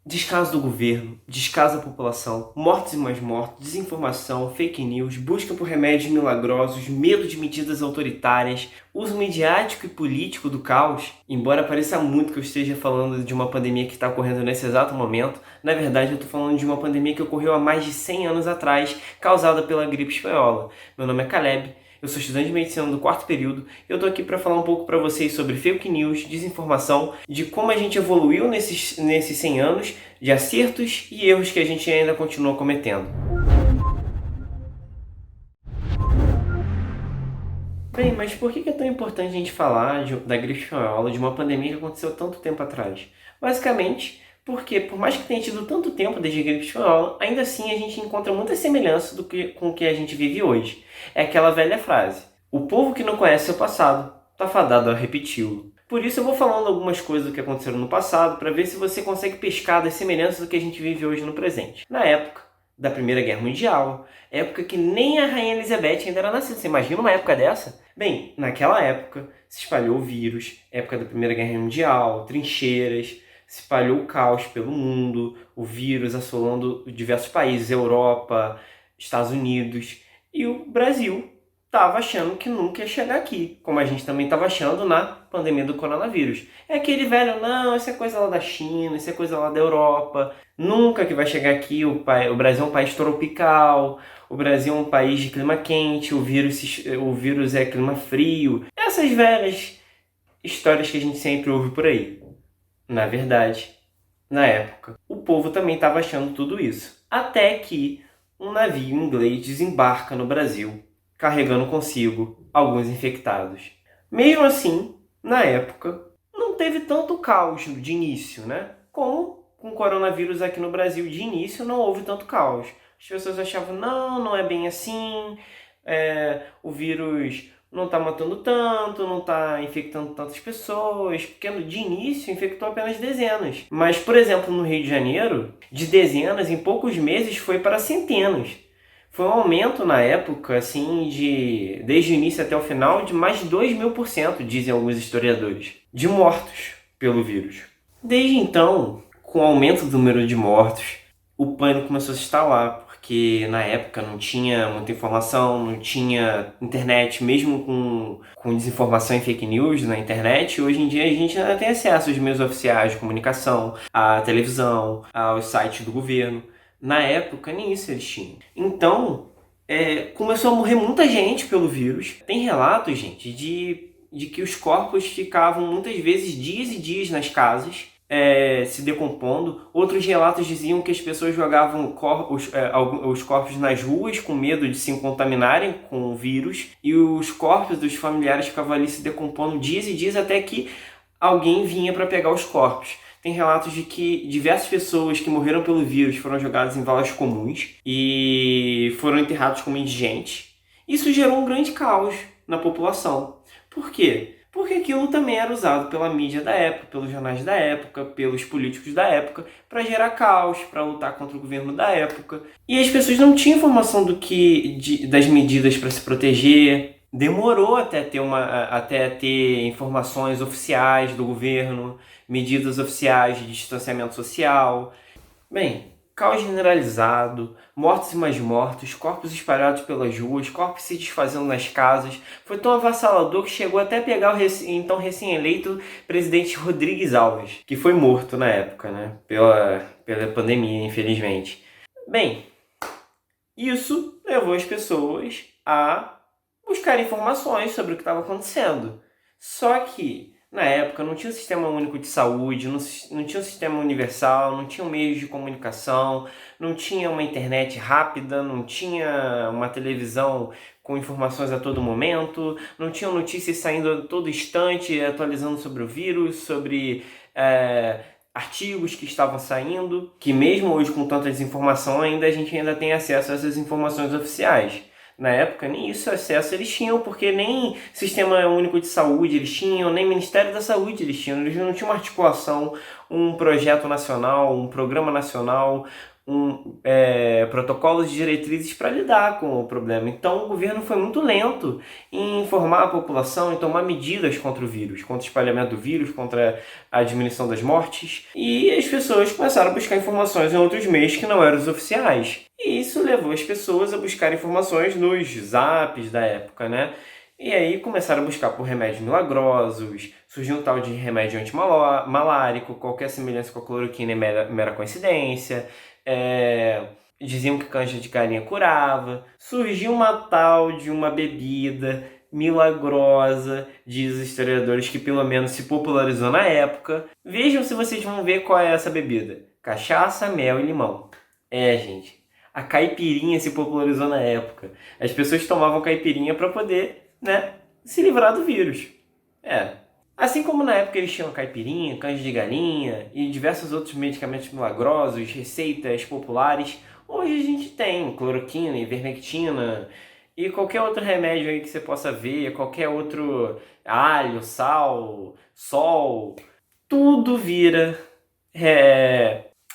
Descaso do governo, descaso da população, mortes e mais mortes, desinformação, fake news, busca por remédios milagrosos, medo de medidas autoritárias, uso midiático e político do caos. Embora pareça muito que eu esteja falando de uma pandemia que está ocorrendo nesse exato momento, na verdade eu estou falando de uma pandemia que ocorreu há mais de 100 anos atrás, causada pela gripe espanhola. Meu nome é Caleb. Eu sou estudante de medicina do quarto período e eu tô aqui para falar um pouco para vocês sobre fake news, desinformação, de como a gente evoluiu nesses 100 anos, de acertos e erros que a gente ainda continua cometendo. Bem, mas por que é tão importante a gente falar da gripe espanhola, de uma pandemia que aconteceu tanto tempo atrás? Basicamente, porque por mais que tenha tido tanto tempo desde a gripe espanhola, ainda assim a gente encontra muita semelhança com o que a gente vive hoje. É aquela velha frase: o povo que não conhece seu passado está fadado a repeti-lo. Por isso eu vou falando algumas coisas do que aconteceram no passado para ver se você consegue pescar das semelhanças do que a gente vive hoje no presente. Na época da Primeira Guerra Mundial, época que nem a Rainha Elizabeth ainda era nascida. Você imagina uma época dessa? Bem, naquela época se espalhou o vírus, época da Primeira Guerra Mundial, trincheiras, se espalhou o caos pelo mundo, o vírus assolando diversos países, Europa, Estados Unidos, e o Brasil estava achando que nunca ia chegar aqui, como a gente também estava achando na pandemia do coronavírus. É aquele velho, não, isso é coisa lá da China, isso é coisa lá da Europa, nunca que vai chegar aqui, o Brasil é um país tropical, o Brasil é um país de clima quente, o vírus é clima frio. Essas velhas histórias que a gente sempre ouve por aí. Na verdade, na época, o povo também estava achando tudo isso. Até que um navio inglês desembarca no Brasil, carregando consigo alguns infectados. Mesmo assim, na época, não teve tanto caos de início, né? Como com o coronavírus aqui no Brasil, de início não houve tanto caos. As pessoas achavam, não é bem assim, o vírus não está matando tanto, não está infectando tantas pessoas, porque de início infectou apenas dezenas. Mas, por exemplo, no Rio de Janeiro, de dezenas, em poucos meses foi para centenas. Foi um aumento na época, assim, desde o início até o final, de mais de 2.000%, dizem alguns historiadores, de mortos pelo vírus. Desde então, com o aumento do número de mortos, o pânico começou a se instalar, porque na época não tinha muita informação, não tinha internet, mesmo com desinformação e fake news na internet. Hoje em dia a gente ainda tem acesso aos meios oficiais de comunicação, à televisão, aos sites do governo. Na época nem isso eles tinham. Então, começou a morrer muita gente pelo vírus. Tem relatos, gente, de que os corpos ficavam muitas vezes dias e dias nas casas, se decompondo. Outros relatos diziam que as pessoas jogavam os corpos nas ruas com medo de se contaminarem com o vírus, e os corpos dos familiares ficavam ali se decompondo dias e dias até que alguém vinha para pegar os corpos. Tem relatos de que diversas pessoas que morreram pelo vírus foram jogadas em valas comuns e foram enterrados como indigentes. Isso gerou um grande caos na população. Por quê? Porque aquilo também era usado pela mídia da época, pelos jornais da época, pelos políticos da época, para gerar caos, para lutar contra o governo da época. E as pessoas não tinham informação das medidas para se proteger. Demorou até ter informações oficiais do governo, medidas oficiais de distanciamento social. Bem, caos generalizado, mortos e mais mortos, corpos espalhados pelas ruas, corpos se desfazendo nas casas. Foi tão avassalador que chegou até a pegar o então recém-eleito presidente Rodrigues Alves, que foi morto na época, né? Pela pandemia, infelizmente. Bem, isso levou as pessoas a buscar informações sobre o que estava acontecendo. Só que, na época, não tinha um sistema único de saúde, não tinha um sistema universal, não tinha meios de comunicação, não tinha uma internet rápida, não tinha uma televisão com informações a todo momento, não tinha notícias saindo a todo instante, atualizando sobre o vírus, sobre artigos que estavam saindo, que mesmo hoje com tanta desinformação, a gente ainda tem acesso a essas informações oficiais. Na época, nem isso acesso eles tinham, porque nem Sistema Único de Saúde eles tinham, nem Ministério da Saúde eles tinham. Eles não tinham uma articulação, um projeto nacional, um programa nacional, protocolos e diretrizes para lidar com o problema. Então o governo foi muito lento em informar a população e tomar medidas contra o vírus, contra o espalhamento do vírus, contra a diminuição das mortes. E as pessoas começaram a buscar informações em outros meios que não eram os oficiais. E isso levou as pessoas a buscar informações nos zaps da época, né? E aí começaram a buscar por remédios milagrosos, surgiu um tal de remédio antimalárico, qualquer semelhança com a cloroquina é mera coincidência, diziam que câncer de galinha curava, surgiu uma tal de uma bebida milagrosa, diz os historiadores, que pelo menos se popularizou na época. Vejam se vocês vão ver qual é essa bebida: cachaça, mel e limão. Gente, a caipirinha se popularizou na época. As pessoas tomavam caipirinha para poder, né, se livrar do vírus. Assim como na época eles tinham caipirinha, canja de galinha e diversos outros medicamentos milagrosos, receitas populares, hoje a gente tem cloroquina, ivermectina e qualquer outro remédio aí que você possa ver, qualquer outro alho, sal, sol, tudo vira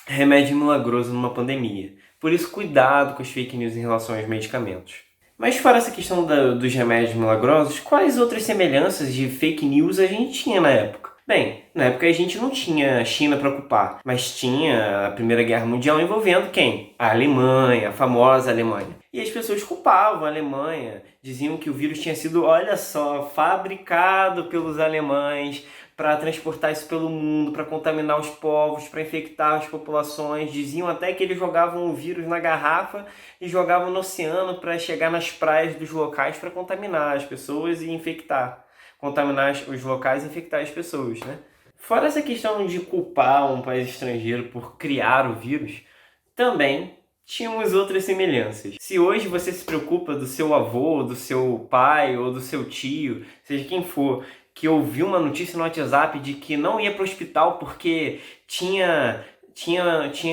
remédio milagroso numa pandemia. Por isso, cuidado com as fake news em relação aos medicamentos. Mas fora essa questão dos remédios milagrosos, quais outras semelhanças de fake news a gente tinha na época? Bem, na época a gente não tinha China para ocupar, mas tinha a Primeira Guerra Mundial envolvendo quem? A Alemanha, a famosa Alemanha. E as pessoas culpavam a Alemanha, diziam que o vírus tinha sido, olha só, fabricado pelos alemães para transportar isso pelo mundo, para contaminar os povos, para infectar as populações. Diziam até que eles jogavam o vírus na garrafa e jogavam no oceano para chegar nas praias dos locais para contaminar as pessoas e infectar. Contaminar os locais e infectar as pessoas, né? Fora essa questão de culpar um país estrangeiro por criar o vírus, também tínhamos outras semelhanças. Se hoje você se preocupa do seu avô, do seu pai ou do seu tio, seja quem for, que ouviu uma notícia no WhatsApp de que não ia para o hospital porque tinha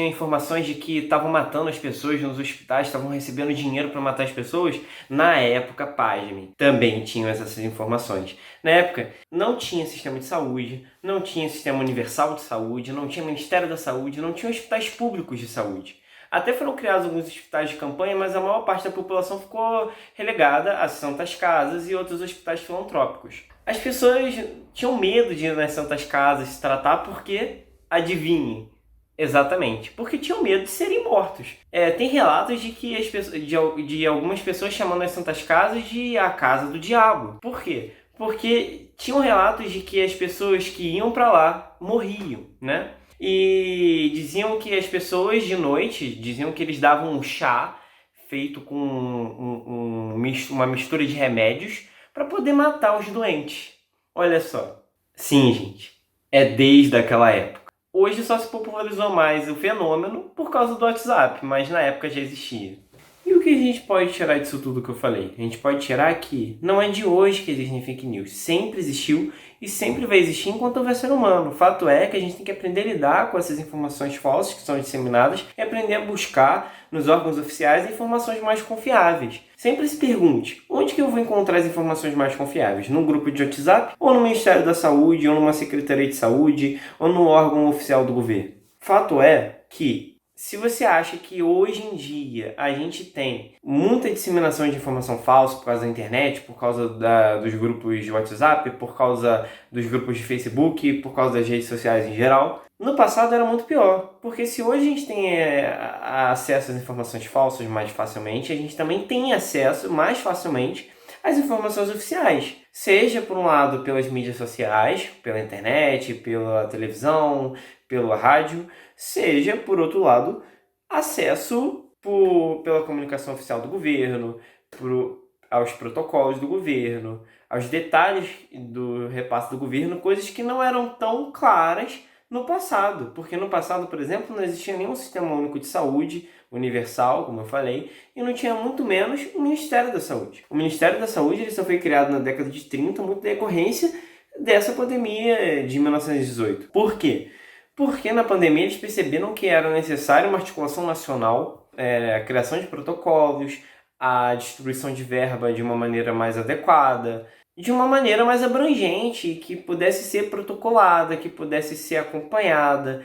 informações de que estavam matando as pessoas nos hospitais, estavam recebendo dinheiro para matar as pessoas, na época, pasme, também tinham essas informações. Na época, não tinha sistema de saúde, não tinha sistema universal de saúde, não tinha Ministério da Saúde, não tinha hospitais públicos de saúde. Até foram criados alguns hospitais de campanha, mas a maior parte da população ficou relegada a santas casas e outros hospitais filantrópicos. As pessoas tinham medo de ir nas santas casas se tratar porque, adivinhem, exatamente, porque tinham medo de serem mortos. Tem relatos de que de algumas pessoas chamando as santas casas de a casa do diabo. Por quê? Porque tinham relatos de que as pessoas que iam para lá morriam, né? E diziam que as pessoas de noite, diziam que eles davam um chá feito com uma mistura de remédios para poder matar os doentes. Olha só. Sim, gente. É desde aquela época. Hoje só se popularizou mais o fenômeno por causa do WhatsApp, mas na época já existia. E o que a gente pode tirar disso tudo que eu falei? A gente pode tirar que não é de hoje que existem fake news. Sempre existiu e sempre vai existir enquanto houver ser humano. O fato é que a gente tem que aprender a lidar com essas informações falsas que são disseminadas e aprender a buscar nos órgãos oficiais informações mais confiáveis. Sempre se pergunte, onde que eu vou encontrar as informações mais confiáveis? Num grupo de WhatsApp? Ou no Ministério da Saúde? Ou numa Secretaria de Saúde? Ou no órgão oficial do governo? Fato é que se você acha que hoje em dia a gente tem muita disseminação de informação falsa por causa da internet, por causa dos grupos de WhatsApp, por causa dos grupos de Facebook, por causa das redes sociais em geral, no passado era muito pior. Porque se hoje a gente tem acesso às informações falsas mais facilmente, a gente também tem acesso mais facilmente às informações oficiais. Seja, por um lado, pelas mídias sociais, pela internet, pela televisão, pela rádio, seja, por outro lado, acesso pela comunicação oficial do governo, aos protocolos do governo, aos detalhes do repasse do governo, coisas que não eram tão claras no passado. Porque no passado, por exemplo, não existia nenhum sistema único de saúde universal, como eu falei, e não tinha muito menos o Ministério da Saúde. O Ministério da Saúde ele só foi criado na década de 30, muito decorrência dessa pandemia de 1918. Por quê? Porque na pandemia eles perceberam que era necessária uma articulação nacional, a criação de protocolos, a distribuição de verba de uma maneira mais adequada, de uma maneira mais abrangente, que pudesse ser protocolada, que pudesse ser acompanhada.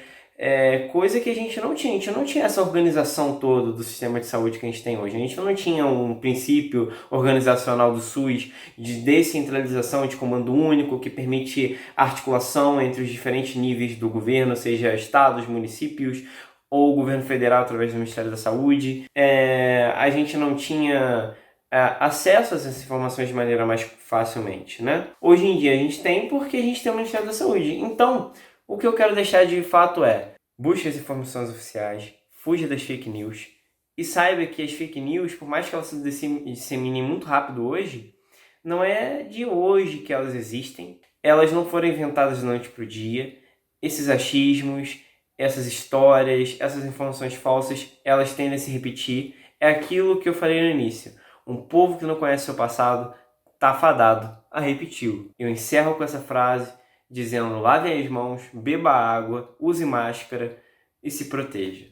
coisa que a gente não tinha. A gente não tinha essa organização toda do sistema de saúde que a gente tem hoje. A gente não tinha um princípio organizacional do SUS de descentralização, de comando único, que permite articulação entre os diferentes níveis do governo, seja estados, municípios ou o governo federal através do Ministério da Saúde. A gente não tinha acesso a essas informações de maneira mais facilmente, né? Hoje em dia a gente tem porque a gente tem o Ministério da Saúde. Então, o que eu quero deixar de fato é: busque as informações oficiais, fuja das fake news e saiba que as fake news, por mais que elas se disseminem muito rápido hoje, não é de hoje que elas existem. Elas não foram inventadas da noite para o dia. Esses achismos, essas histórias, essas informações falsas, elas tendem a se repetir. É aquilo que eu falei no início. Um povo que não conhece seu passado está fadado a repeti-lo. Eu encerro com essa frase dizendo: lave as mãos, beba água, use máscara e se proteja.